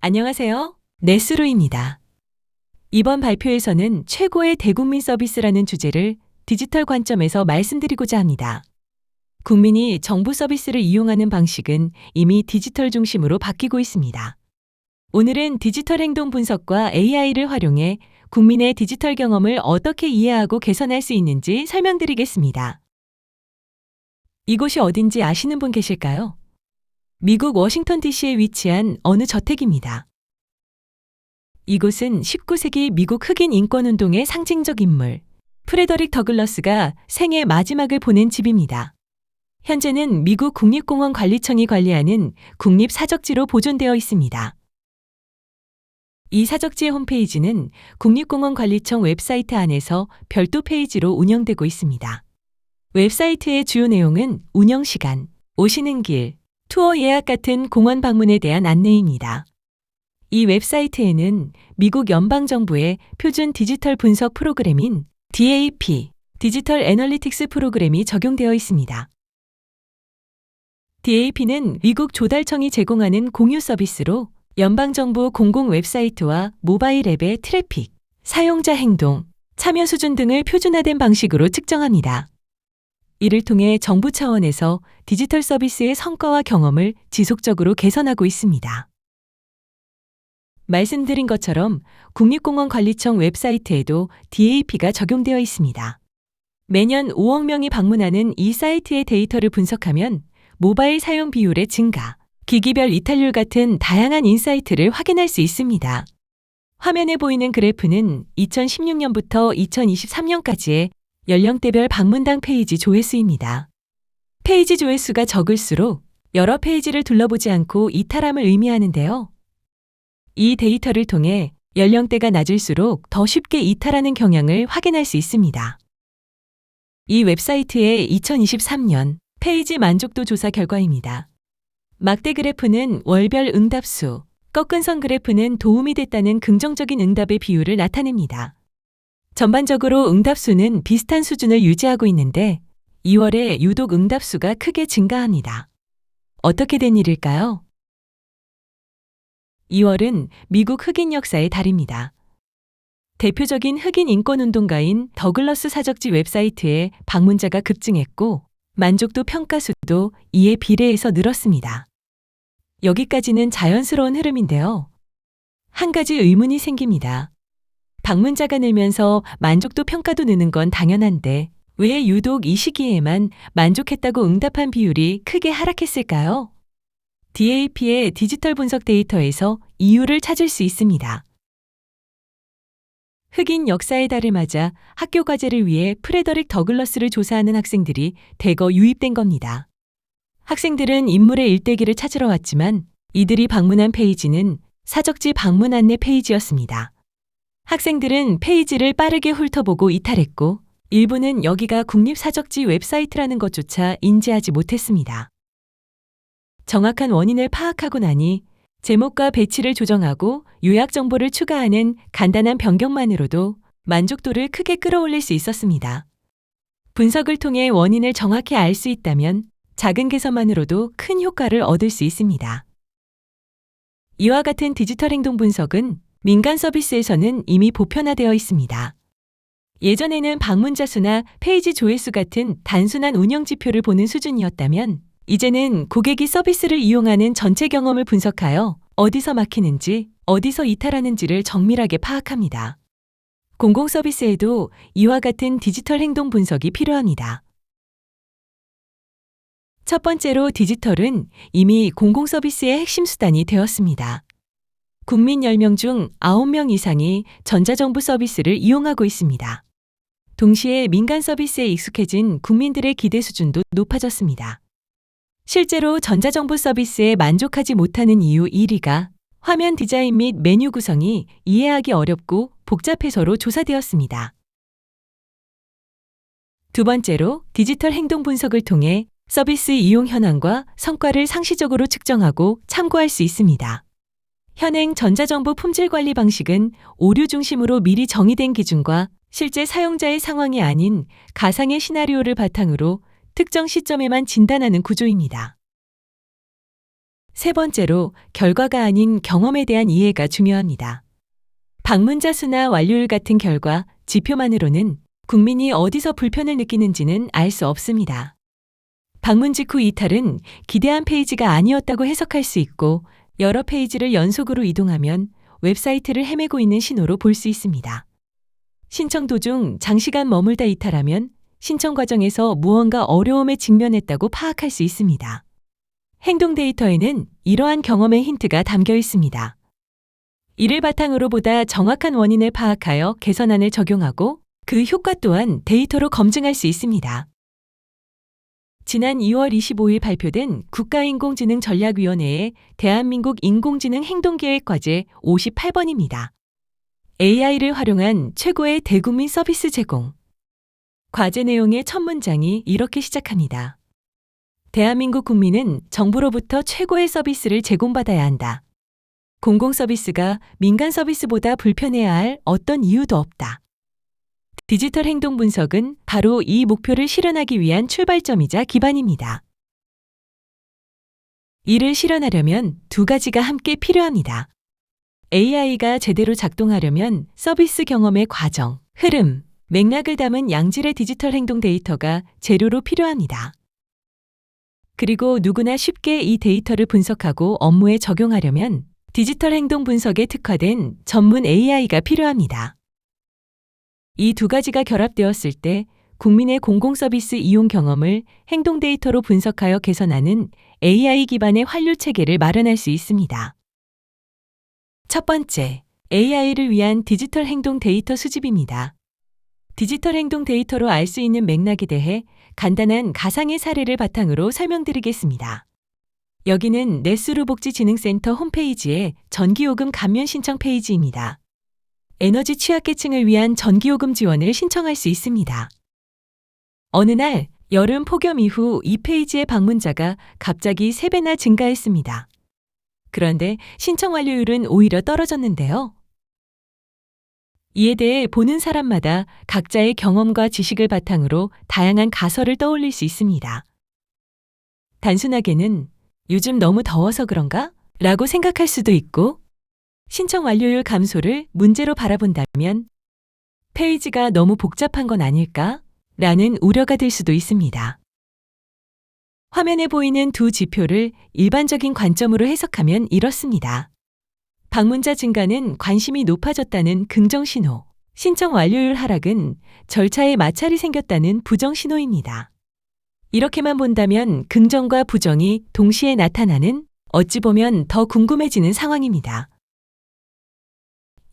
안녕하세요. 네스루입니다. 이번 발표에서는 최고의 대국민 서비스라는 주제를 디지털 관점에서 말씀드리고자 합니다. 국민이 정부 서비스를 이용하는 방식은 이미 디지털 중심으로 바뀌고 있습니다. 오늘은 디지털 행동 분석과 AI를 활용해 국민의 디지털 경험을 어떻게 이해하고 개선할 수 있는지 설명드리겠습니다. 이곳이 어딘지 아시는 분 계실까요? 미국 워싱턴 DC에 위치한 어느 저택입니다. 이곳은 19세기 미국 흑인 인권운동의 상징적 인물, 프레더릭 더글러스가 생애 마지막을 보낸 집입니다. 현재는 미국 국립공원 관리청이 관리하는 국립사적지로 보존되어 있습니다. 이 사적지의 홈페이지는 국립공원관리청 웹사이트 안에서 별도 페이지로 운영되고 있습니다. 웹사이트의 주요 내용은 운영시간, 오시는 길, 투어 예약 같은 공원 방문에 대한 안내입니다. 이 웹사이트에는 미국 연방정부의 표준 디지털 분석 프로그램인 DAP, 디지털 애널리틱스 프로그램이 적용되어 있습니다. DAP는 미국 조달청이 제공하는 공유 서비스로 연방정부 공공 웹사이트와 모바일 앱의 트래픽, 사용자 행동, 참여 수준 등을 표준화된 방식으로 측정합니다. 이를 통해 정부 차원에서 디지털 서비스의 성과와 경험을 지속적으로 개선하고 있습니다. 말씀드린 것처럼 국립공원관리청 웹사이트에도 DAP가 적용되어 있습니다. 매년 5억 명이 방문하는 이 사이트의 데이터를 분석하면 모바일 사용 비율의 증가, 기기별 이탈률 같은 다양한 인사이트를 확인할 수 있습니다. 화면에 보이는 그래프는 2016년부터 2023년까지의 연령대별 방문당 페이지 조회수입니다. 페이지 조회수가 적을수록 여러 페이지를 둘러보지 않고 이탈함을 의미하는데요. 이 데이터를 통해 연령대가 낮을수록 더 쉽게 이탈하는 경향을 확인할 수 있습니다. 이 웹사이트의 2023년 페이지 만족도 조사 결과입니다. 막대 그래프는 월별 응답수, 꺾은 선 그래프는 도움이 됐다는 긍정적인 응답의 비율을 나타냅니다. 전반적으로 응답수는 비슷한 수준을 유지하고 있는데 2월에 유독 응답수가 크게 증가합니다. 어떻게 된 일일까요? 2월은 미국 흑인 역사의 달입니다. 대표적인 흑인 인권운동가인 더글러스 사적지 웹사이트에 방문자가 급증했고 만족도 평가수도 이에 비례해서 늘었습니다. 여기까지는 자연스러운 흐름인데요. 한 가지 의문이 생깁니다. 방문자가 늘면서 만족도 평가도 느는 건 당연한데 왜 유독 이 시기에만 만족했다고 응답한 비율이 크게 하락했을까요? DAP의 디지털 분석 데이터에서 이유를 찾을 수 있습니다. 흑인 역사의 달을 맞아 학교 과제를 위해 프레더릭 더글러스를 조사하는 학생들이 대거 유입된 겁니다. 학생들은 인물의 일대기를 찾으러 왔지만 이들이 방문한 페이지는 사적지 방문 안내 페이지였습니다. 학생들은 페이지를 빠르게 훑어보고 이탈했고 일부는 여기가 국립사적지 웹사이트라는 것조차 인지하지 못했습니다. 정확한 원인을 파악하고 나니 제목과 배치를 조정하고 요약 정보를 추가하는 간단한 변경만으로도 만족도를 크게 끌어올릴 수 있었습니다. 분석을 통해 원인을 정확히 알 수 있다면 작은 개선만으로도 큰 효과를 얻을 수 있습니다. 이와 같은 디지털 행동 분석은 민간 서비스에서는 이미 보편화되어 있습니다. 예전에는 방문자 수나 페이지 조회수 같은 단순한 운영 지표를 보는 수준이었다면 이제는 고객이 서비스를 이용하는 전체 경험을 분석하여 어디서 막히는지, 어디서 이탈하는지를 정밀하게 파악합니다. 공공 서비스에도 이와 같은 디지털 행동 분석이 필요합니다. 첫 번째로 디지털은 이미 공공 서비스의 핵심 수단이 되었습니다. 국민 10명 중 9명 이상이 전자정부 서비스를 이용하고 있습니다. 동시에 민간 서비스에 익숙해진 국민들의 기대 수준도 높아졌습니다. 실제로 전자정부 서비스에 만족하지 못하는 이유 1위가 화면 디자인 및 메뉴 구성이 이해하기 어렵고 복잡해서로 조사되었습니다. 두 번째로 디지털 행동 분석을 통해 서비스 이용 현황과 성과를 상시적으로 측정하고 참고할 수 있습니다. 현행 전자정보 품질 관리 방식은 오류 중심으로 미리 정의된 기준과 실제 사용자의 상황이 아닌 가상의 시나리오를 바탕으로 특정 시점에만 진단하는 구조입니다. 세 번째로 결과가 아닌 경험에 대한 이해가 중요합니다. 방문자 수나 완료율 같은 결과, 지표만으로는 국민이 어디서 불편을 느끼는지는 알 수 없습니다. 방문 직후 이탈은 기대한 페이지가 아니었다고 해석할 수 있고, 여러 페이지를 연속으로 이동하면 웹사이트를 헤매고 있는 신호로 볼 수 있습니다. 신청 도중 장시간 머물다 이탈하면 신청 과정에서 무언가 어려움에 직면했다고 파악할 수 있습니다. 행동 데이터에는 이러한 경험의 힌트가 담겨 있습니다. 이를 바탕으로 보다 정확한 원인을 파악하여 개선안을 적용하고 그 효과 또한 데이터로 검증할 수 있습니다. 지난 2월 25일 발표된 국가인공지능전략위원회의 대한민국 인공지능 행동계획 과제 58번입니다. AI를 활용한 최고의 대국민 서비스 제공. 과제 내용의 첫 문장이 이렇게 시작합니다. 대한민국 국민은 정부로부터 최고의 서비스를 제공받아야 한다. 공공 서비스가 민간 서비스보다 불편해야 할 어떤 이유도 없다. 디지털 행동 분석은 바로 이 목표를 실현하기 위한 출발점이자 기반입니다. 이를 실현하려면 두 가지가 함께 필요합니다. AI가 제대로 작동하려면 서비스 경험의 과정, 흐름, 맥락을 담은 양질의 디지털 행동 데이터가 재료로 필요합니다. 그리고 누구나 쉽게 이 데이터를 분석하고 업무에 적용하려면 디지털 행동 분석에 특화된 전문 AI가 필요합니다. 이 두 가지가 결합되었을 때 국민의 공공 서비스 이용 경험을 행동 데이터로 분석하여 개선하는 AI 기반의 환류 체계를 마련할 수 있습니다. 첫 번째, AI를 위한 디지털 행동 데이터 수집입니다. 디지털 행동 데이터로 알 수 있는 맥락에 대해 간단한 가상의 사례를 바탕으로 설명드리겠습니다. 여기는 넷수루복지진흥센터 홈페이지의 전기요금 감면 신청 페이지입니다. 에너지 취약계층을 위한 전기요금 지원을 신청할 수 있습니다. 어느 날 여름 폭염 이후 이 페이지의 방문자가 갑자기 3배나 증가했습니다. 그런데 신청 완료율은 오히려 떨어졌는데요. 이에 대해 보는 사람마다 각자의 경험과 지식을 바탕으로 다양한 가설을 떠올릴 수 있습니다. 단순하게는 요즘 너무 더워서 그런가? 라고 생각할 수도 있고, 신청 완료율 감소를 문제로 바라본다면 페이지가 너무 복잡한 건 아닐까? 라는 우려가 들 수도 있습니다. 화면에 보이는 두 지표를 일반적인 관점으로 해석하면 이렇습니다. 방문자 증가는 관심이 높아졌다는 긍정 신호, 신청 완료율 하락은 절차에 마찰이 생겼다는 부정 신호입니다. 이렇게만 본다면 긍정과 부정이 동시에 나타나는 어찌 보면 더 궁금해지는 상황입니다.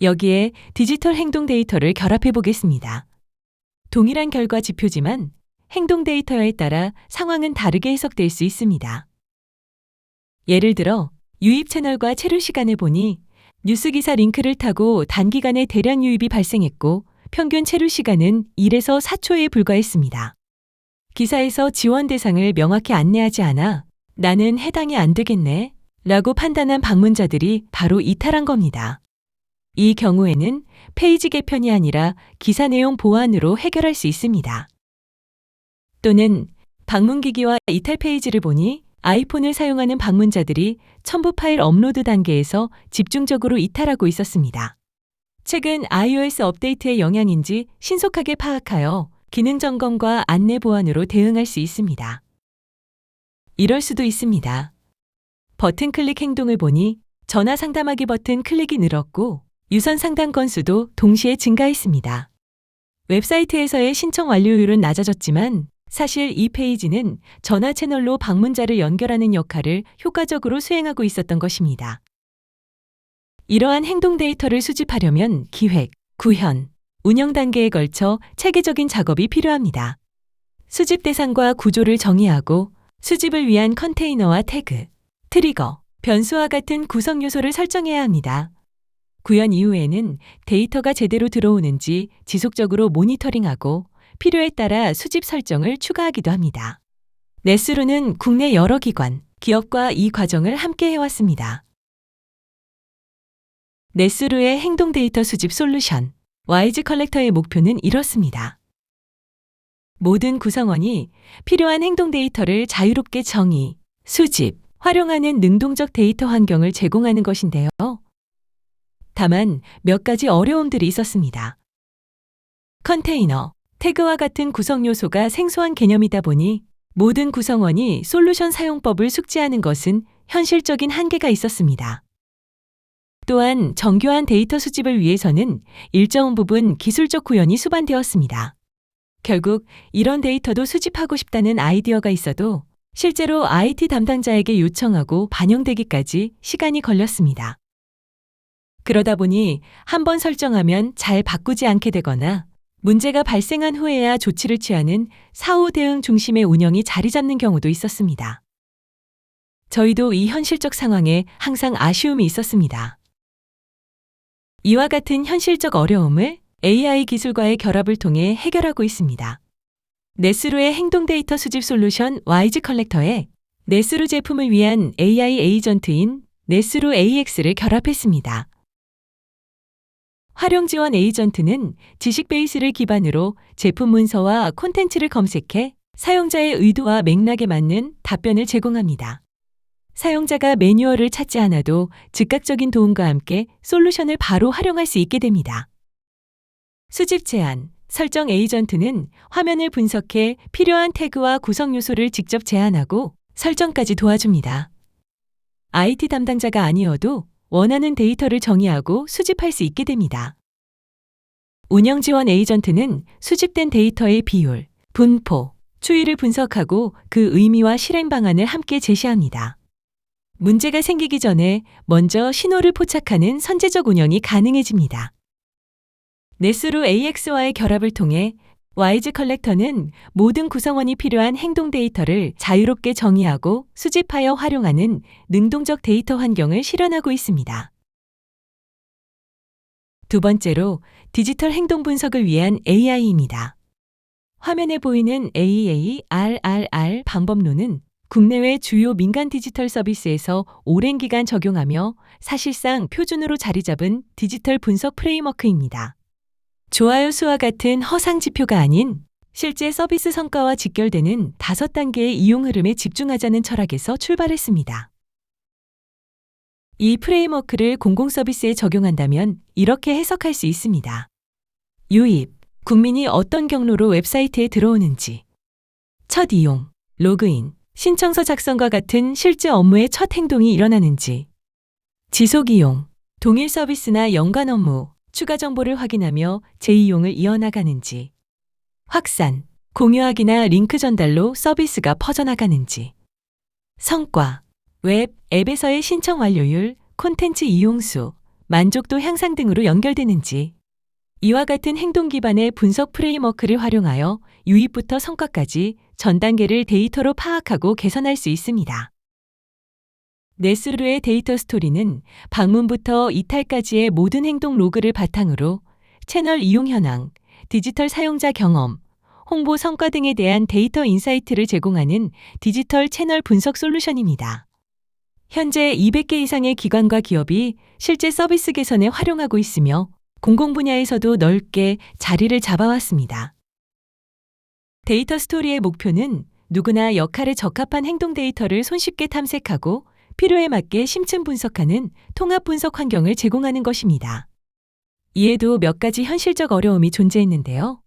여기에 디지털 행동 데이터를 결합해 보겠습니다. 동일한 결과 지표지만 행동 데이터에 따라 상황은 다르게 해석될 수 있습니다. 예를 들어 유입 채널과 체류 시간을 보니 뉴스기사 링크를 타고 단기간에 대량 유입이 발생했고 평균 체류 시간은 1에서 4초에 불과했습니다. 기사에서 지원 대상을 명확히 안내하지 않아 나는 해당이 안 되겠네 라고 판단한 방문자들이 바로 이탈한 겁니다. 이 경우에는 페이지 개편이 아니라 기사 내용 보완으로 해결할 수 있습니다. 또는 방문기기와 이탈 페이지를 보니 아이폰을 사용하는 방문자들이 첨부 파일 업로드 단계에서 집중적으로 이탈하고 있었습니다. 최근 iOS 업데이트의 영향인지 신속하게 파악하여 기능 점검과 안내 보완으로 대응할 수 있습니다. 이럴 수도 있습니다. 버튼 클릭 행동을 보니 전화 상담하기 버튼 클릭이 늘었고 유선 상담 건수도 동시에 증가했습니다. 웹사이트에서의 신청 완료율은 낮아졌지만 사실 이 페이지는 전화 채널로 방문자를 연결하는 역할을 효과적으로 수행하고 있었던 것입니다. 이러한 행동 데이터를 수집하려면 기획, 구현, 운영 단계에 걸쳐 체계적인 작업이 필요합니다. 수집 대상과 구조를 정의하고 수집을 위한 컨테이너와 태그, 트리거, 변수와 같은 구성 요소를 설정해야 합니다. 구현 이후에는 데이터가 제대로 들어오는지 지속적으로 모니터링하고 필요에 따라 수집 설정을 추가하기도 합니다. 넷수루는 국내 여러 기관, 기업과 이 과정을 함께 해왔습니다. 넷수루의 행동 데이터 수집 솔루션, 와이즈 컬렉터의 목표는 이렇습니다. 모든 구성원이 필요한 행동 데이터를 자유롭게 정의, 수집, 활용하는 능동적 데이터 환경을 제공하는 것인데요. 다만 몇 가지 어려움들이 있었습니다. 컨테이너, 태그와 같은 구성 요소가 생소한 개념이다 보니 모든 구성원이 솔루션 사용법을 숙지하는 것은 현실적인 한계가 있었습니다. 또한 정교한 데이터 수집을 위해서는 일정 부분 기술적 구현이 수반되었습니다. 결국 이런 데이터도 수집하고 싶다는 아이디어가 있어도 실제로 IT 담당자에게 요청하고 반영되기까지 시간이 걸렸습니다. 그러다 보니 한번 설정하면 잘 바꾸지 않게 되거나 문제가 발생한 후에야 조치를 취하는 사후 대응 중심의 운영이 자리 잡는 경우도 있었습니다. 저희도 이 현실적 상황에 항상 아쉬움이 있었습니다. 이와 같은 현실적 어려움을 AI 기술과의 결합을 통해 해결하고 있습니다. 네스루의 행동 데이터 수집 솔루션 와이즈 컬렉터에 네스루 제품을 위한 AI 에이전트인 네스루 AX를 결합했습니다. 활용 지원 에이전트는 지식 베이스를 기반으로 제품 문서와 콘텐츠를 검색해 사용자의 의도와 맥락에 맞는 답변을 제공합니다. 사용자가 매뉴얼을 찾지 않아도 즉각적인 도움과 함께 솔루션을 바로 활용할 수 있게 됩니다. 수집 제한, 설정 에이전트는 화면을 분석해 필요한 태그와 구성 요소를 직접 제안하고 설정까지 도와줍니다. IT 담당자가 아니어도 원하는 데이터를 정의하고 수집할 수 있게 됩니다. 운영 지원 에이전트는 수집된 데이터의 비율, 분포, 추이를 분석하고 그 의미와 실행 방안을 함께 제시합니다. 문제가 생기기 전에 먼저 신호를 포착하는 선제적 운영이 가능해집니다. 네스루 AX와의 결합을 통해 와이즈 컬렉터는 모든 구성원이 필요한 행동 데이터를 자유롭게 정의하고 수집하여 활용하는 능동적 데이터 환경을 실현하고 있습니다. 두 번째로 디지털 행동 분석을 위한 AI입니다. 화면에 보이는 AARRR 방법론은 국내외 주요 민간 디지털 서비스에서 오랜 기간 적용하며 사실상 표준으로 자리 잡은 디지털 분석 프레임워크입니다. 좋아요 수와 같은 허상 지표가 아닌 실제 서비스 성과와 직결되는 5단계의 이용 흐름에 집중하자는 철학에서 출발했습니다. 이 프레임워크를 공공 서비스에 적용한다면 이렇게 해석할 수 있습니다. 유입, 국민이 어떤 경로로 웹사이트에 들어오는지, 첫 이용, 로그인, 신청서 작성과 같은 실제 업무의 첫 행동이 일어나는지, 지속 이용, 동일 서비스나 연관 업무, 추가 정보를 확인하며 재이용을 이어나가는지, 확산, 공유하기나 링크 전달로 서비스가 퍼져나가는지, 성과, 웹, 앱에서의 신청 완료율, 콘텐츠 이용수, 만족도 향상 등으로 연결되는지, 이와 같은 행동 기반의 분석 프레임워크를 활용하여 유입부터 성과까지 전 단계를 데이터로 파악하고 개선할 수 있습니다. 네스루의 데이터 스토리는 방문부터 이탈까지의 모든 행동 로그를 바탕으로 채널 이용 현황, 디지털 사용자 경험, 홍보 성과 등에 대한 데이터 인사이트를 제공하는 디지털 채널 분석 솔루션입니다. 현재 200개 이상의 기관과 기업이 실제 서비스 개선에 활용하고 있으며 공공 분야에서도 넓게 자리를 잡아왔습니다. 데이터 스토리의 목표는 누구나 역할에 적합한 행동 데이터를 손쉽게 탐색하고 필요에 맞게 심층 분석하는 통합 분석 환경을 제공하는 것입니다. 이에도 몇 가지 현실적 어려움이 존재했는데요.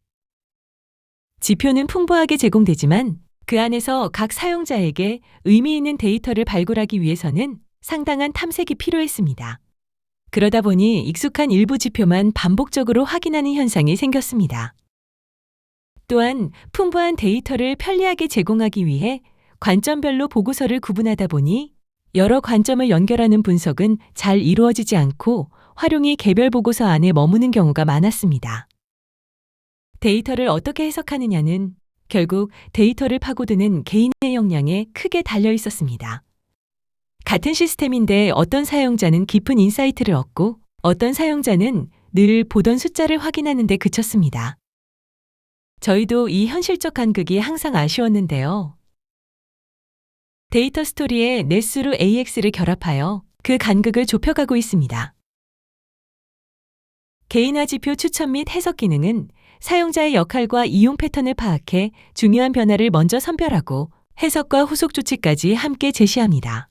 지표는 풍부하게 제공되지만 그 안에서 각 사용자에게 의미 있는 데이터를 발굴하기 위해서는 상당한 탐색이 필요했습니다. 그러다 보니 익숙한 일부 지표만 반복적으로 확인하는 현상이 생겼습니다. 또한 풍부한 데이터를 편리하게 제공하기 위해 관점별로 보고서를 구분하다 보니 여러 관점을 연결하는 분석은 잘 이루어지지 않고 활용이 개별 보고서 안에 머무는 경우가 많았습니다. 데이터를 어떻게 해석하느냐는 결국 데이터를 파고드는 개인의 역량에 크게 달려 있었습니다. 같은 시스템인데 어떤 사용자는 깊은 인사이트를 얻고 어떤 사용자는 늘 보던 숫자를 확인하는 데 그쳤습니다. 저희도 이 현실적 간극이 항상 아쉬웠는데요. 데이터 스토리에 네스루 AX를 결합하여 그 간극을 좁혀가고 있습니다. 개인화 지표 추천 및 해석 기능은 사용자의 역할과 이용 패턴을 파악해 중요한 변화를 먼저 선별하고 해석과 후속 조치까지 함께 제시합니다.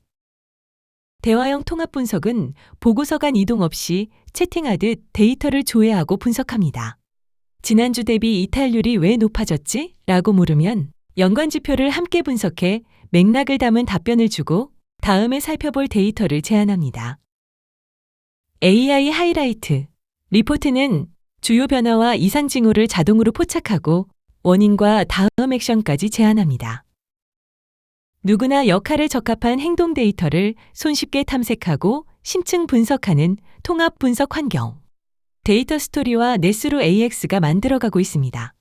대화형 통합 분석은 보고서 간 이동 없이 채팅하듯 데이터를 조회하고 분석합니다. 지난주 대비 이탈률이 왜 높아졌지? 라고 물으면 연관 지표를 함께 분석해 맥락을 담은 답변을 주고 다음에 살펴볼 데이터를 제안합니다. AI 하이라이트. 리포트는 주요 변화와 이상 징후를 자동으로 포착하고 원인과 다음 액션까지 제안합니다. 누구나 역할에 적합한 행동 데이터를 손쉽게 탐색하고 심층 분석하는 통합 분석 환경. 데이터 스토리와 네스루 AX가 만들어가고 있습니다.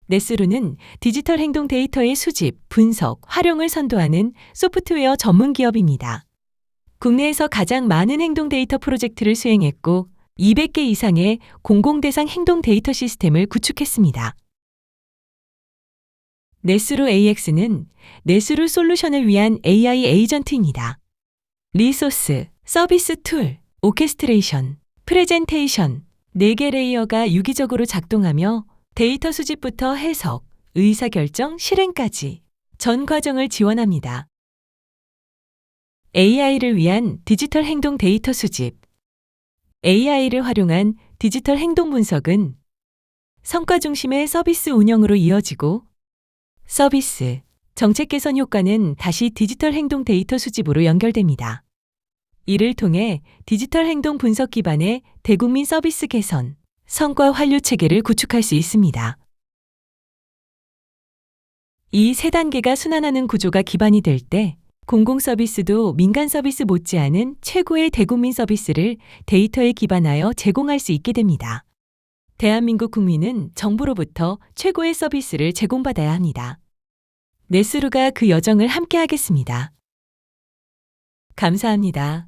네스루는 디지털 행동 데이터의 수집, 분석, 활용을 선도하는 소프트웨어 전문 기업입니다. 국내에서 가장 많은 행동 데이터 프로젝트를 수행했고 200개 이상의 공공대상 행동 데이터 시스템을 구축했습니다. 네스루 AX는 네스루 솔루션을 위한 AI 에이전트입니다. 리소스, 서비스 툴, 오케스트레이션, 프레젠테이션 4개 레이어가 유기적으로 작동하며 데이터 수집부터 해석, 의사결정, 실행까지 전 과정을 지원합니다. AI를 위한 디지털 행동 데이터 수집. AI를 활용한 디지털 행동 분석은 성과 중심의 서비스 운영으로 이어지고 서비스, 정책 개선 효과는 다시 디지털 행동 데이터 수집으로 연결됩니다. 이를 통해 디지털 행동 분석 기반의 대국민 서비스 개선, 성과 환류 체계를 구축할 수 있습니다. 이 세 단계가 순환하는 구조가 기반이 될 때 공공 서비스도 민간 서비스 못지않은 최고의 대국민 서비스를 데이터에 기반하여 제공할 수 있게 됩니다. 대한민국 국민은 정부로부터 최고의 서비스를 제공받아야 합니다. 네스루가 그 여정을 함께하겠습니다. 감사합니다.